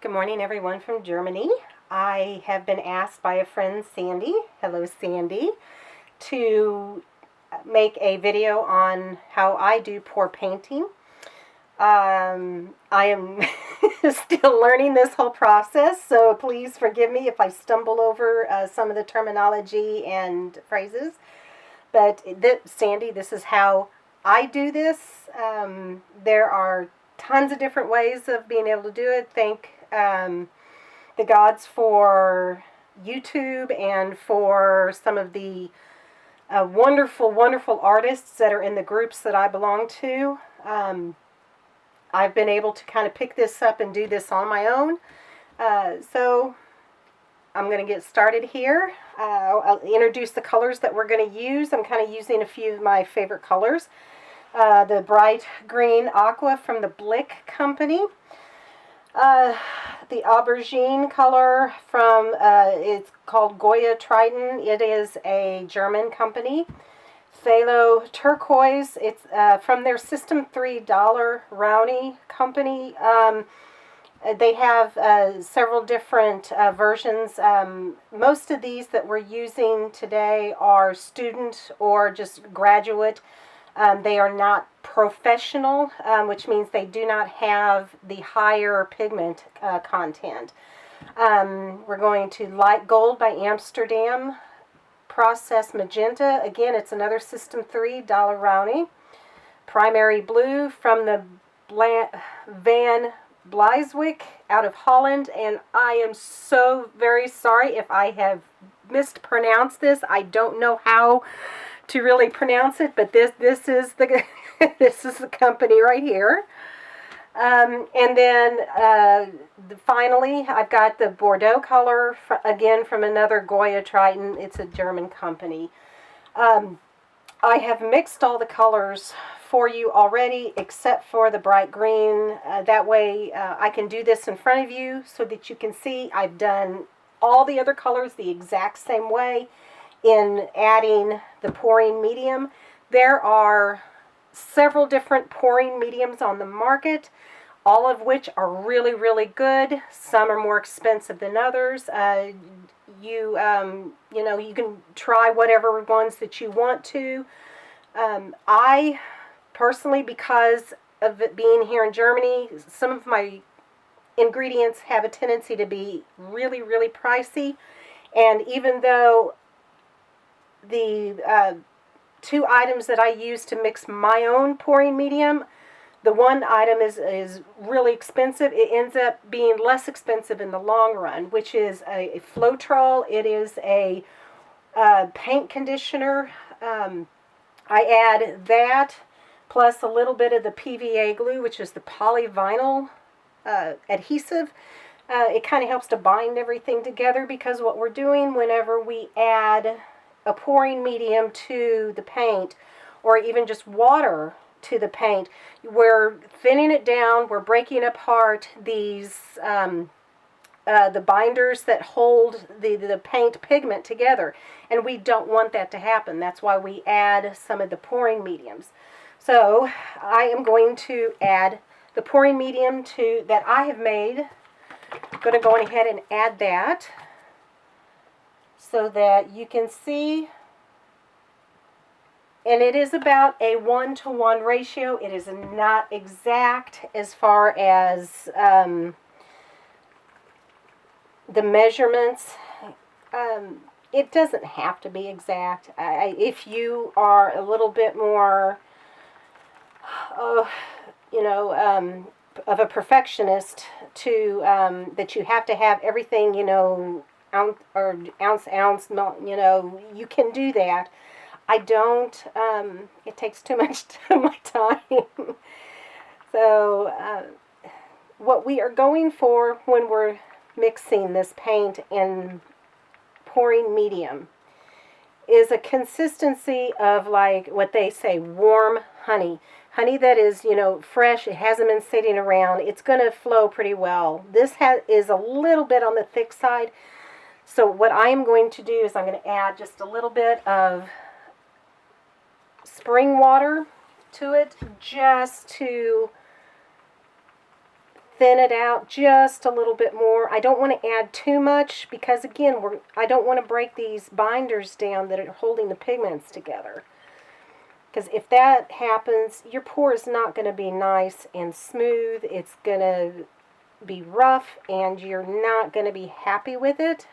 Good morning, everyone from Germany. I have been asked by a friend, Sandy, hello Sandy, to make a video on how I do pour painting. I am still learning this whole process, so please forgive me if I stumble over some of the terminology and phrases. But Sandy, this is how I do this. There are tons of different ways of being able to do it. Thank the gods for YouTube and for some of the wonderful, wonderful artists that are in the groups that I belong to. I've been able to kind of pick this up and do this on my own. So I'm going to get started here. I'll introduce the colors that we're going to use. I'm kind of using a few of my favorite colors. The bright green aqua from the Blick company. The aubergine color from, it's called Goya Triton. It is a German company. Phthalo turquoise, it's from their System 3 Dollar Rowney company. They have several different versions. Most of these that we're using today are student or just graduate. They are not professional, which means they do not have the higher pigment content. We're going to Light Gold by Amsterdam, Process Magenta. Again, it's another System 3 Dollar Rowney. Primary Blue from the Van Bleiswyk out of Holland. And I am so very sorry if I have mispronounced this. I don't know how to really pronounce it, but this is the this is the company right here. And then finally, I've got the Bordeaux color, again from another Goya Triton. It's a German company. I have mixed all the colors for you already, except for the bright green. That way I can do this in front of you so that you can see I've done all the other colors the exact same way in adding the pouring medium. There are several different pouring mediums on the market, all of which are really, really good. Some are more expensive than others. You know, you can try whatever ones that you want to. I personally, because of it being here in Germany, some of my ingredients have a tendency to be really, really pricey. And even though the two items that I use to mix my own pouring medium, the one item is really expensive. It ends up being less expensive in the long run, which is a Floetrol. It is a paint conditioner. I add that plus a little bit of the PVA glue, which is the polyvinyl adhesive. It kind of helps to bind everything together, because what we're doing whenever we add a pouring medium to the paint, or even just water to the paint, we're thinning it down, we're breaking apart these the binders that hold the paint pigment together, and we don't want that to happen. That's why we add some of the pouring mediums. So I am going to add the pouring medium that I have made. I'm going to go ahead and add that so that you can see. And it is about a 1-to-1 ratio. It is not exact as far as the measurements. It doesn't have to be exact. If you are a little bit more, you know, of a perfectionist, to that you have to have everything, you know, ounce, you know, you can do that. I don't. It takes too much of my time. So what we are going for when we're mixing this paint and pouring medium is a consistency of, like what they say, warm honey. Honey that is, you know, fresh. It hasn't been sitting around. It's going to flow pretty well. This is a little bit on the thick side. So what I'm going to do is I'm going to add just a little bit of spring water to it, just to thin it out just a little bit more. I don't want to add too much because, again, I don't want to break these binders down that are holding the pigments together. Because if that happens, your pour is not going to be nice and smooth. It's going to be rough, and you're not going to be happy with it.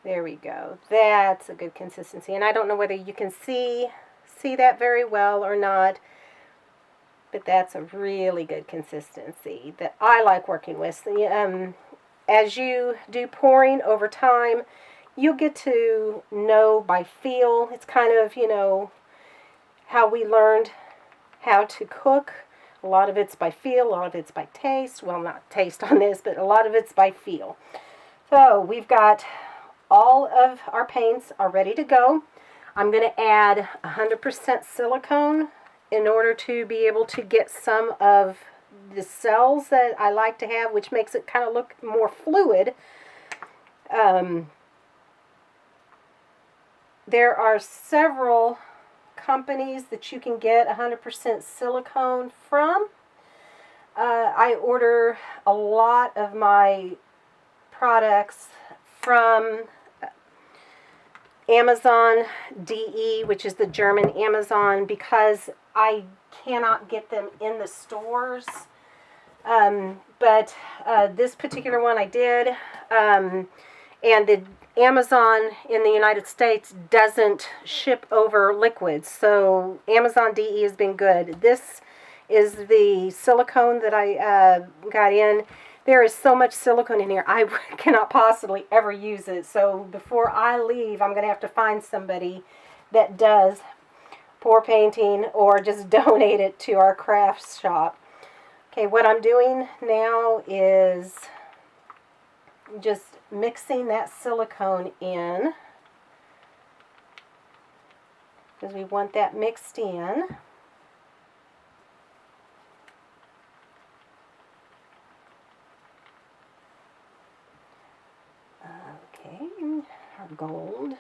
There we go. That's a good consistency. And I don't know whether you can see that very well or not, but that's a really good consistency that I like working with. As you do pouring over time, you'll get to know by feel. It's kind of, how we learned how to cook. A lot of it's by feel, a lot of it's by taste. Well, not taste on this, but a lot of it's by feel. So we've got all of our paints are ready to go. I'm going to add 100% silicone in order to be able to get some of the cells that I like to have, which makes it kind of look more fluid. There are several companies that you can get 100% silicone from. I order a lot of my products from Amazon DE, which is the German Amazon, because I cannot get them in the stores. But this particular one I did. And the Amazon in the United States doesn't ship over liquids, so Amazon DE has been good. This is the silicone that I got in. There is so much silicone in here, I cannot possibly ever use it. So before I leave, I'm going to have to find somebody that does pour painting or just donate it to our crafts shop. Okay, what I'm doing now is just mixing that silicone in, because we want that mixed in. Okay, our gold.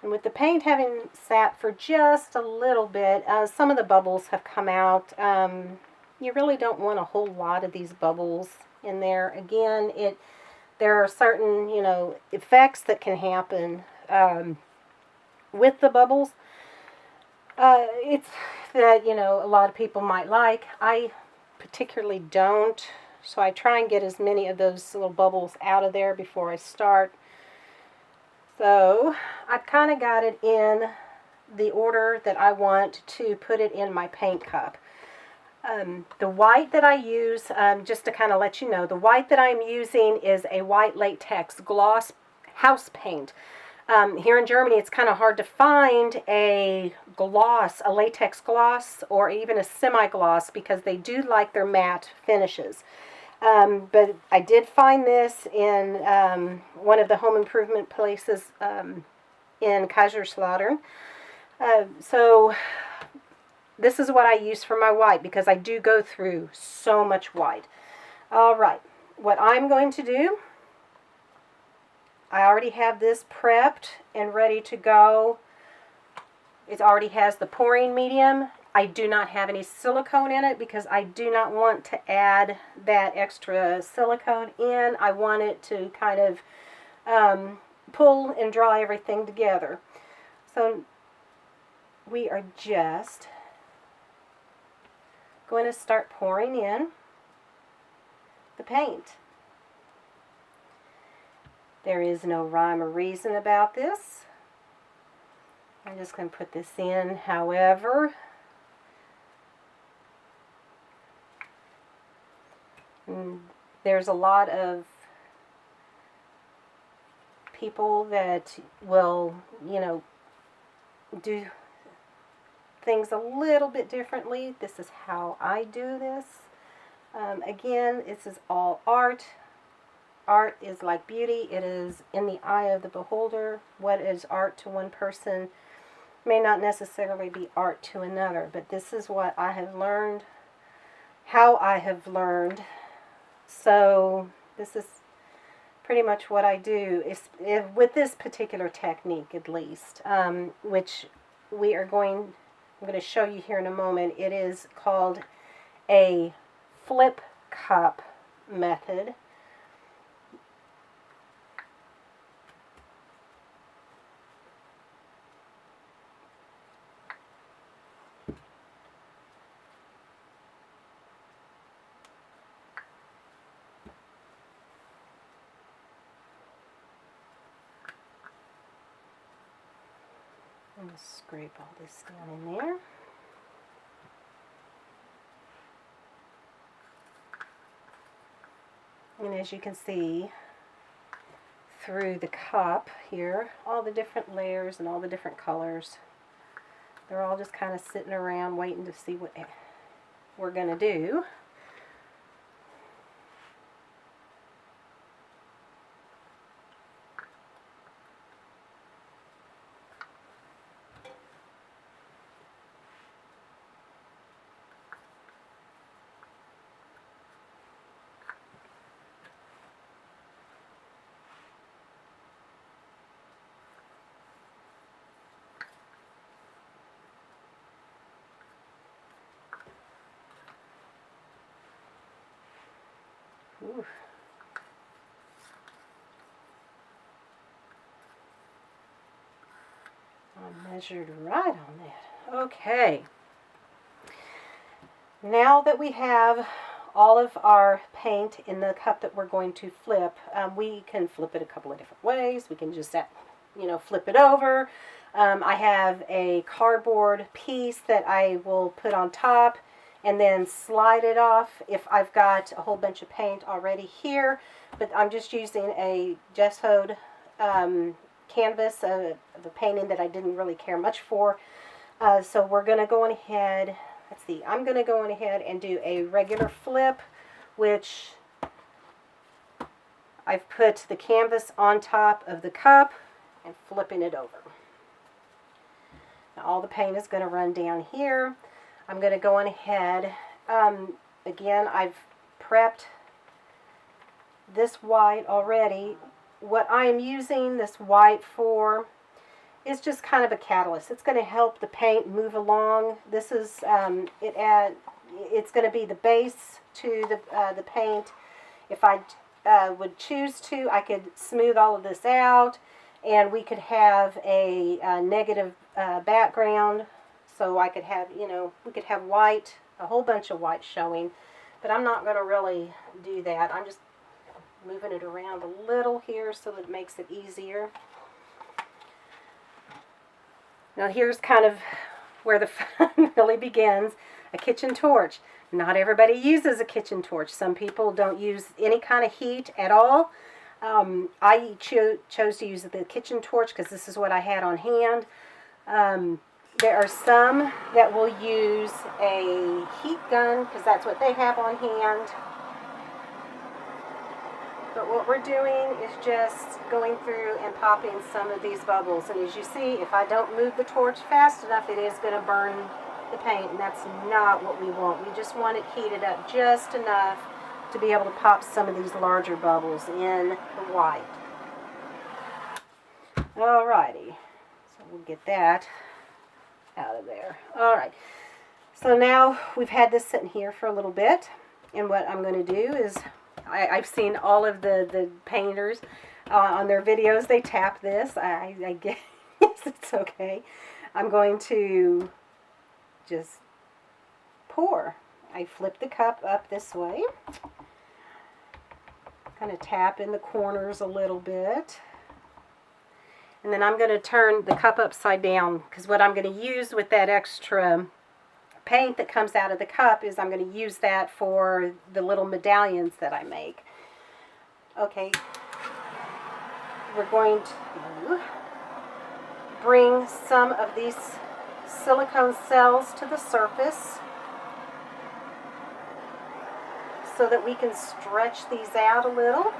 And with the paint having sat for just a little bit, some of the bubbles have come out. You really don't want a whole lot of these bubbles in there. Again, there are certain, effects that can happen with the bubbles. It's that, a lot of people might like. I particularly don't. So I try and get as many of those little bubbles out of there before I start. So I've kind of got it in the order that I want to put it in my paint cup. The white that I use, just to kind of let you know, the white that I'm using is a white latex gloss house paint. Here in Germany, it's kind of hard to find a gloss, a latex gloss, or even a semi-gloss, because they do like their matte finishes. But I did find this in one of the home improvement places in Kaiserslautern. So this is what I use for my white, because I do go through so much white. All right, what I'm going to do, I already have this prepped and ready to go. It already has the pouring medium. I do not have any silicone in it because I do not want to add that extra silicone in. I want it to kind of pull and draw everything together. So we are just going to start pouring in the paint. There is no rhyme or reason about this. I'm just going to put this in however. There's a lot of people that will, do things a little bit differently. This is how I do this. Again, this is all art. Art is like beauty. It is in the eye of the beholder. What is art to one person may not necessarily be art to another. But this is what I have learned, how I have learned. So this is pretty much what I do with this particular technique, at least, which I'm going to show you here in a moment. It is called a flip cup method. I'm going to scrape all this down in there. And as you can see through the cup here, all the different layers and all the different colors, they're all just kind of sitting around waiting to see what we're going to do. Ooh. I measured right on that. Okay. Now that we have all of our paint in the cup that we're going to flip, we can flip it a couple of different ways. We can just, flip it over. I have a cardboard piece that I will put on top and then slide it off if I've got a whole bunch of paint already here. But I'm just using a gessoed canvas of a painting that I didn't really care much for. So we're going to go on ahead, let's see, I'm going to go on ahead and do a regular flip, which I've put the canvas on top of the cup and flipping it over. Now all the paint is going to run down here. I'm going to go on ahead. Again, I've prepped this white already. What I am using this white for is just kind of a catalyst. It's going to help the paint move along. This is it's going to be the base to the paint. If I would choose to, I could smooth all of this out, and we could have a negative background. So I could have, we could have white, a whole bunch of white showing, but I'm not going to really do that. I'm just moving it around a little here so that it makes it easier. Now here's kind of where the fun really begins, a kitchen torch. Not everybody uses a kitchen torch. Some people don't use any kind of heat at all. I chose to use the kitchen torch because this is what I had on hand. There are some that will use a heat gun because that's what they have on hand. But what we're doing is just going through and popping some of these bubbles. And as you see, if I don't move the torch fast enough, it is going to burn the paint. And that's not what we want. We just want it heated up just enough to be able to pop some of these larger bubbles in the white. Alrighty, so we'll get that out of there. Alright, so now we've had this sitting here for a little bit, and what I'm going to do is, I've seen all of the painters on their videos, they tap this. I guess it's okay. I'm going to just pour. I flip the cup up this way, kind of tap in the corners a little bit. And then I'm going to turn the cup upside down because what I'm going to use with that extra paint that comes out of the cup is I'm going to use that for the little medallions that I make. Okay, we're going to bring some of these silicone cells to the surface so that we can stretch these out a little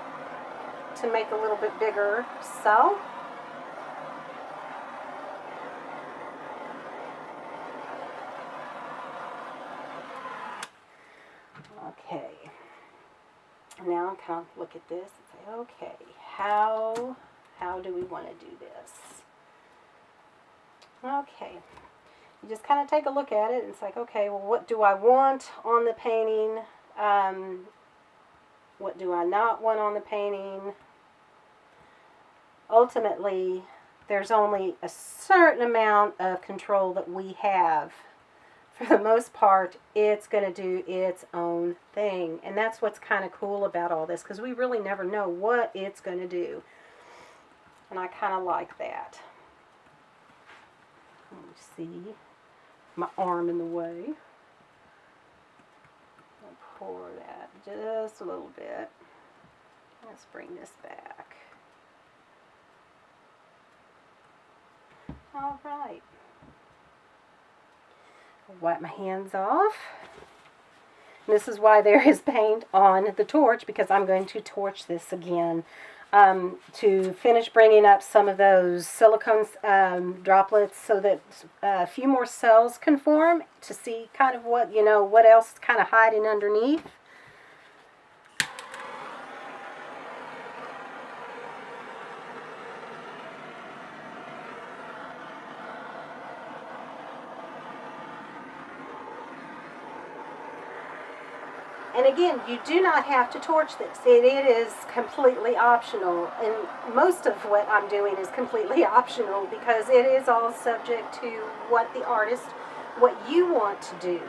to make a little bit bigger cell. Okay, now I kind of look at this and say, okay, how do we want to do this? Okay, you just kind of take a look at it and it's like, okay, well, what do I want on the painting? What do I not want on the painting? Ultimately, there's only a certain amount of control that we have. For the most part, it's going to do its own thing. And that's what's kind of cool about all this, because we really never know what it's going to do. And I kind of like that. Let me see. My arm in the way. I'll pour that just a little bit. Let's bring this back. All right. Wipe my hands off. This is why there is paint on the torch, because I'm going to torch this again to finish bringing up some of those silicone droplets so that a few more cells can form to see kind of what, what else is kind of hiding underneath. And again, you do not have to torch this. It is completely optional. And most of what I'm doing is completely optional because it is all subject to what the artist, what you want to do.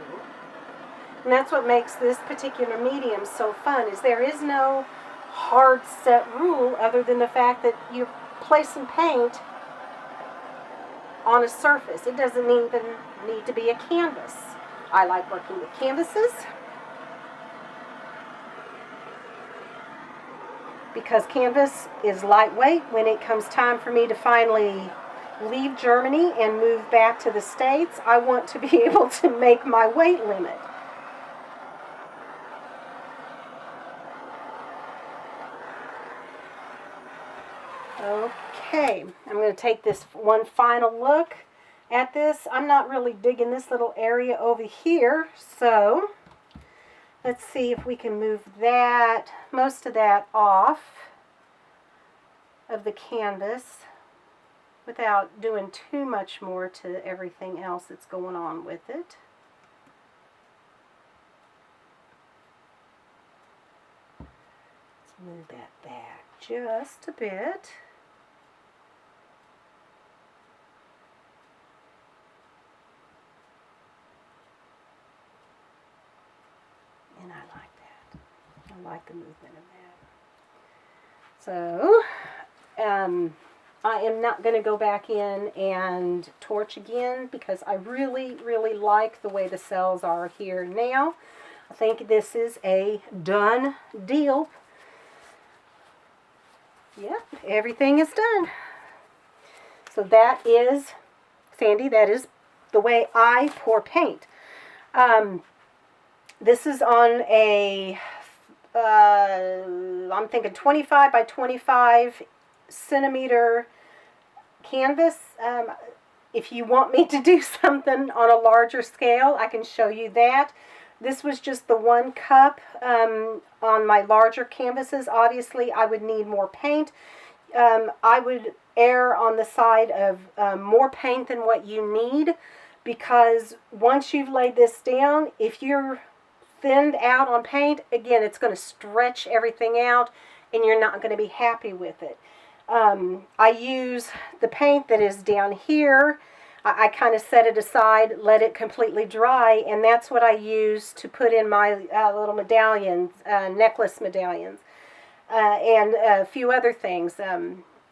And that's what makes this particular medium so fun, is there is no hard set rule other than the fact that you're placing paint on a surface. It doesn't even need to be a canvas. I like working with canvases, because canvas is lightweight. When it comes time for me to finally leave Germany and move back to the States, I want to be able to make my weight limit. Okay, I'm going to take this one final look at this. I'm not really digging this little area over here, so let's see if we can move that, most of that off of the canvas without doing too much more to everything else that's going on with it. Let's move that back just a bit. And I like that. I like the movement of that. So, I am not going to go back in and torch again because I really, really like the way the cells are here now. I think this is a done deal. Yep, everything is done. So that is, Sandy, that is the way I pour paint. This is on a, I'm thinking 25 by 25 centimeter canvas. If you want me to do something on a larger scale, I can show you that. This was just the 1 cup on my larger canvases. Obviously, I would need more paint. I would err on the side of more paint than what you need, because once you've laid this down, if you're thinned out on paint, again, it's going to stretch everything out and you're not going to be happy with it. I use the paint that is down here. I kind of set it aside, let it completely dry, and that's what I use to put in my little medallions, necklace medallions, and a few other things.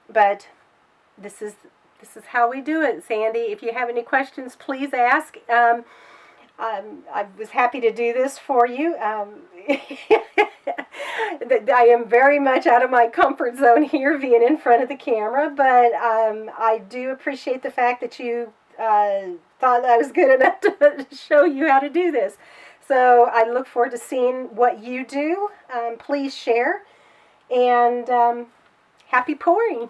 But this is how we do it, Sandy. If you have any questions, please ask. I was happy to do this for you. I am very much out of my comfort zone here, being in front of the camera, but I do appreciate the fact that you thought I was good enough to show you how to do this. So I look forward to seeing what you do. Please share, and happy pouring.